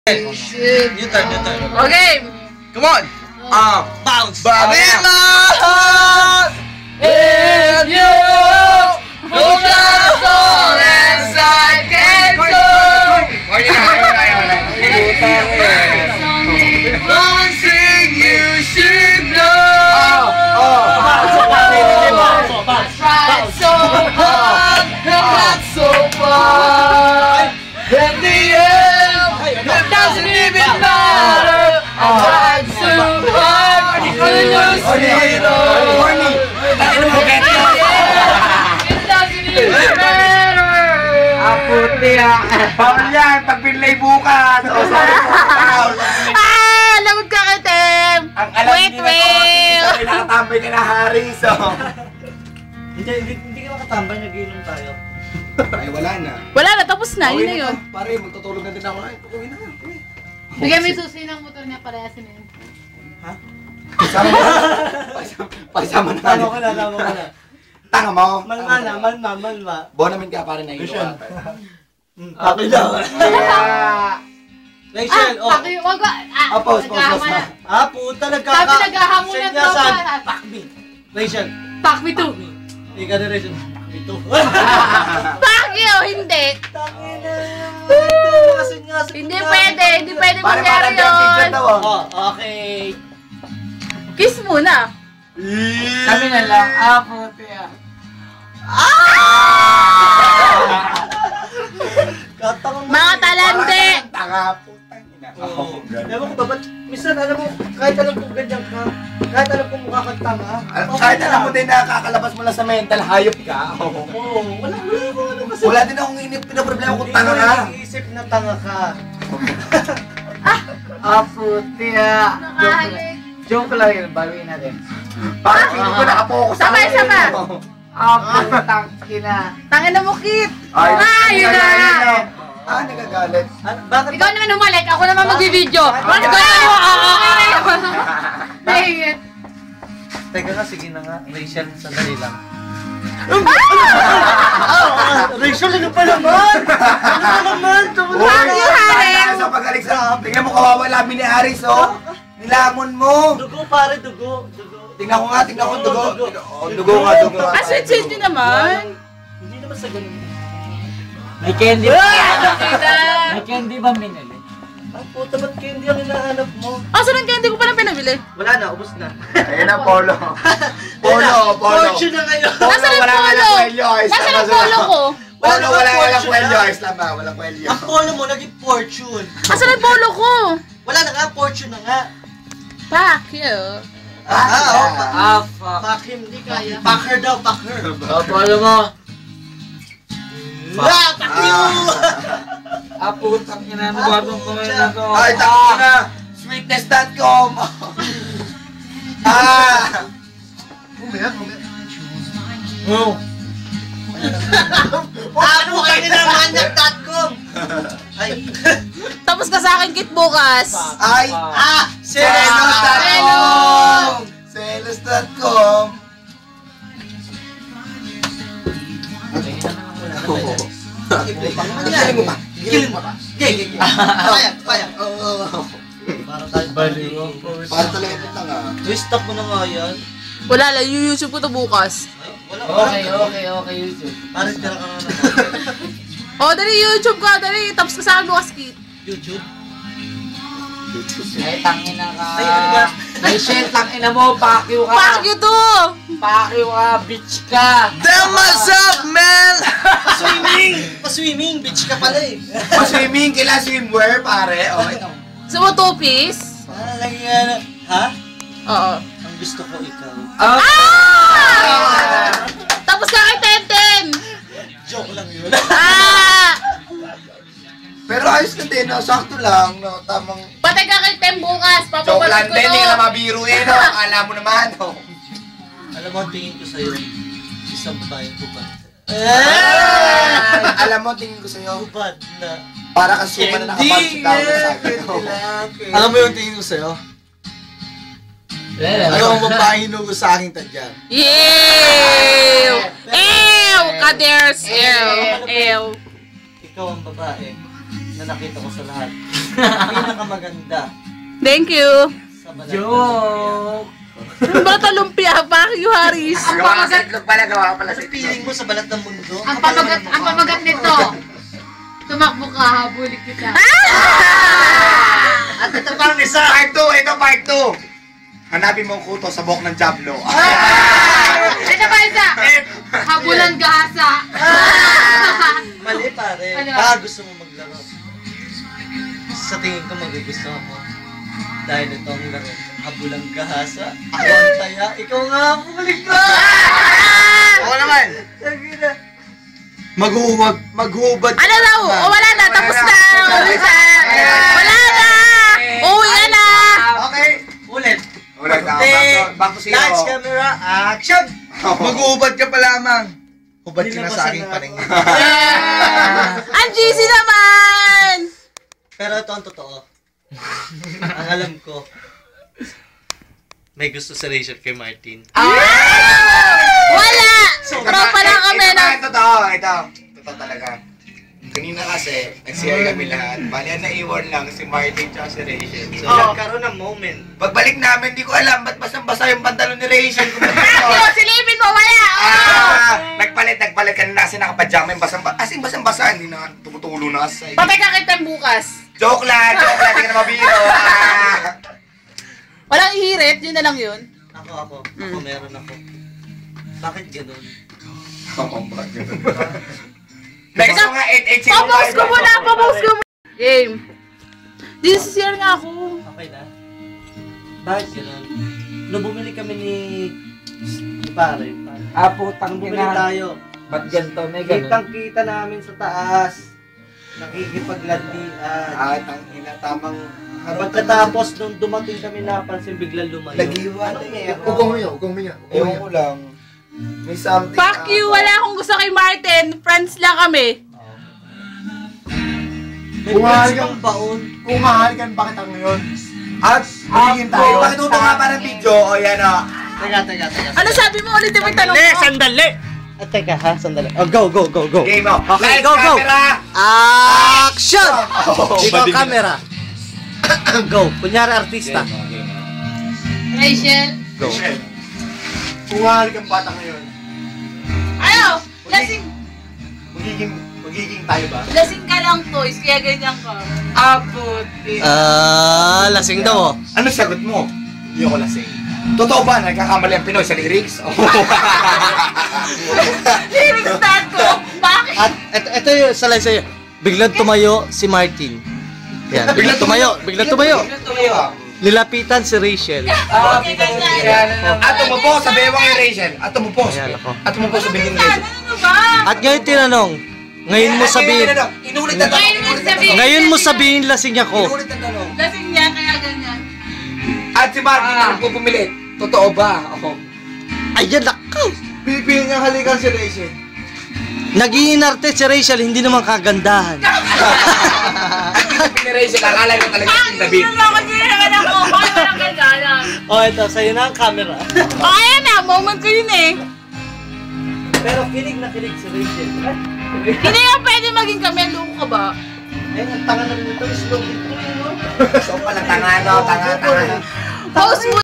Your turn. Okay. Come on. Bounce. Barilla! If you look as all as I can do. One thing you should know. Tried so hard, not so far. In the end, it doesn't even matter. I tried so hard to lose it all. It doesn't even matter. Puti bawal yan, pag pinlay bukas. Lamod ka kitim. Ang alam Wait, wait. sabi nakatambay ka na, Haris. Hindi ka makatambay, nag-iinom tayo. Ay, wala na. Wala na, tapos na. Yun na yun. Pare, magtutulog na din ako. Ay, tukuhin na. Bigyan mo yung susi ng motor niya para yasin yun. Paisama na. Tama ka na. Tanga mo. Malma. Bonamin ka pare na ilo. Akin lang. Rachel, Wag ka. Pause. Puta, Sabi naghahamon na tropa. Pack me. Rachel. Fuck me too. Ika na Rachel. Pack me too. Fuck you, hindi. Hindi pwede Pare, mangyari yun. Okay. Kiss muna. Kami na lang. Puti Mga talande. Tanga, putang ina. Ewan ko ba, ba't minsan alam mo, kahit alam kong ganyan ka, kahit alam kong mukha kang tanga, Kahit alam mo din na kakalabas mo lang sa mental, hayop ka. wala akong ano kasi. Wala din akong pinaproblema kung tanga ka. Hindi ko nag-iisip na tanga ka. Puti Nakahalik. Joke lang yun, baluin natin. Parang feeling ko nakapokus Sama. putang ina. Tangin na mo, Kit. Yun na. Nagagalit. Bakit? Ikaw naman umalik. Ako naman mag-video. Ikaw naman mo. Okay na yun. Dahil. Teka nga, sige na nga. Rachel, sandali lang. Rachel, ano pa naman? Fuck you, Haris. Sa pag-alik sa... Tingnan mo kawawa labi ni Haris, oh. Nilamon mo. Dugo pare, dugo. Tingnan ko, dugo. Dugo nga. Sweet nyo naman. Hindi naman sa ganun. May candy ba? May candy ba minili? Puta, ba't candy ang hinahanap mo? Saan ang candy ko pa na pinabili? Wala na, ubos na. Ayun ang polo. Polo. Fortune na ngayon. Nasaan ang wala polo? nga kwelyo. Nasaan ang polo ko? Polo, wala Fortune nga kwelyo. na. Islam ba? Walang kwelyo. Ang polo mo, naging fortune. Nasaan ang polo ko? Wala na nga, fortune na nga. Fuck you. Fuck. Pack him, di kaya. Pack her daw, pack her. Polo mo. Pack you! Putang ina mo, bagong kumain na to. Ay, takot na. Sweetness.com. Oh. Ano kayo na manyak.com? Ay. Tapos ka sa akin, Kit, bukas. Ay. Selos.com! Selos.com. Giling mo pa. Giling. Payag. Para tayo Baliw. Para talaga ito nga. Stop mo na nga yan. Wala lang, YouTube ko to bukas. Okay, YouTube. Para tira ka nga naman. Dali, YouTube ka, dali. Tapos ka sa akin bukas, Kit. YouTube? Ay, tangina ka. Ay, ano ba? Rachel, tangina mo, pakyo ka. Fuck you too! Pakyo ka, bitch ka. Damn myself, man. Pa-swimming, bitch ka pala eh. Swimming, kailan swimwear, pare. Ito. Gusto mo two-piece? Ha? Oo. Ang gusto ko ikaw. Tapos ka kay Tenten! Joke lang yun. Pero ayos ka din, no? Sakto lang, no? Tamang... Patay ka kay Tem bukas! Joke lang Papapalot ko din, hindi ka na to! mabiro eh, no? Akala mo naman, no? Alam mo, ang tingin ko sa'yo, isang babaeng hubad. Alam mo, tingin ko sa'yo, Hubad na. para kang suma na nakapunch down sa akin. Alam mo yung tingin ko sa'yo? Ano ang babaeng hinugo sa aking tadyan? Ew! Ew! Kaders! Ew! Ew! Ikaw ang babae na nakita ko sa lahat. Pinakamaganda Thank you. sa balat. Joke! Yung bata lumpia, fuck you, Haris. Gawa ka sa itlog pala, gawa ka pala sa Ano feeling mo sa balat ng mundo? Ang pamagat nito. Tumakbo ka, habulin kita. At ito pang isa! Part 2, ito part 2. Hanapin mo ang kuto sa buhok ng Diablo. Ito pa isa. Habulan gahasa. Mali pare. Ano? Gusto mo maglaro. Sa tingin ko magugustuhan mo. Dahil ito ang laro. Habulang gahasa. Ako ang taya. Ikaw nga ang bumaliktad. Oo naman. Maghubad. Ano daw? O wala na, tapos na. Wala na. Uwi na. Okay. Ulit. Ulit, back to zero. Lights, camera, action! Mag-uubad ka pa lamang. Hubad ka na sa aking paningin. Ang GC naman. Pero ito ang totoo. Ang alam ko, may gusto si Rachel kay Martin. Wala. Tropa lang kami na. Ito, totoo talaga. Kanina kasi, nag-CR kami lahat. Bali, naiwan lang si Martin at si Rachel. So, Nagkaroon ng moment. pagbalik namin, di ko alam ba't basang-basa yung pantalon ni Rachel. Silipin mo, wala. Nagpalit kanina kasi nakapajama yung basang-basa, hindi na tumutulo na kasi. Patay ka kita bukas. Joke lang, hindi ka na mabiro. Walang ihirit, yun na lang yun. Ako, meron ako. Bakit ganun? Next mo nga, 8-8-0. Papost ko muna. Game. This year nga ako. Okay na? Bakit ganun? Nung bumili kami ni pare. Putang Nung bumili ina. tayo, Ba't ganito? May ganun. kitang-kita namin sa taas. Nakikipaglandian. Ang ina, tamang Pagkatapos nung dumating kami napansin biglang lumayo. Lagiwan. Anong meron? Ugong mo niya. Ewan ko lang. May something. Fuck you, wala akong gusto kay Martin. Friends lang kami. May pang baon. Kung mahalikan, bakit ang ngayon? At magiging tayo. Pakituto nga pa ng video. O yan o. Teka. Ano sabi mo ulit yung tanong mo? Sandali! Teka ha, sandali. Oh, go. Game o. Okay, Lights, go. camera. Action! Ikaw camera. Go. Kunyari artista. Rachel. Go. Kung mahalikan bata ngayon, Ano? magiging tayo ba? Lasing ka lang, toys, kaya ganyan ka. Puti. Lasing daw. Ano sagot mo? Hindi ako lasing. Totoo ba nagkakamali ang Pinoy sa lyrics? Lyrics na ko. Bakit? At ito yung salay sa'yo. Biglang tumayo si Martin. Yan. Biglang tumayo. Nilapitan si Rachel. Okay, ganyan. At umupo sa bewang ni Rachel. At umupo Ayan ako. sa bewang ni Rachel. Ano ba? At ngayon tinanong, ngayon mo sabihin, Inulit na tanong. ngayon mo sabihin lasing ako. Inulit na tanong. Lasing niya, kaya ganyan. At si Martin na nagpupumilit. Totoo ba? Ako. Ayan ako. Pipili niya halikan si Rachel. Nag-iinarte si Rachel, hindi naman kagandahan. Pipili ni Rachel, akala ko talaga si David. Ano ako, ginagawa ako. Bakit walang ganyan? Ito, sa'yo na ang camera. Ayan na, moment ko yun eh. Pero kilig na kilig si Rachel. Hindi nga pwede maging kami, loko ka ba? Ang tanga na rin ito, slow. So pala tanga. Post mo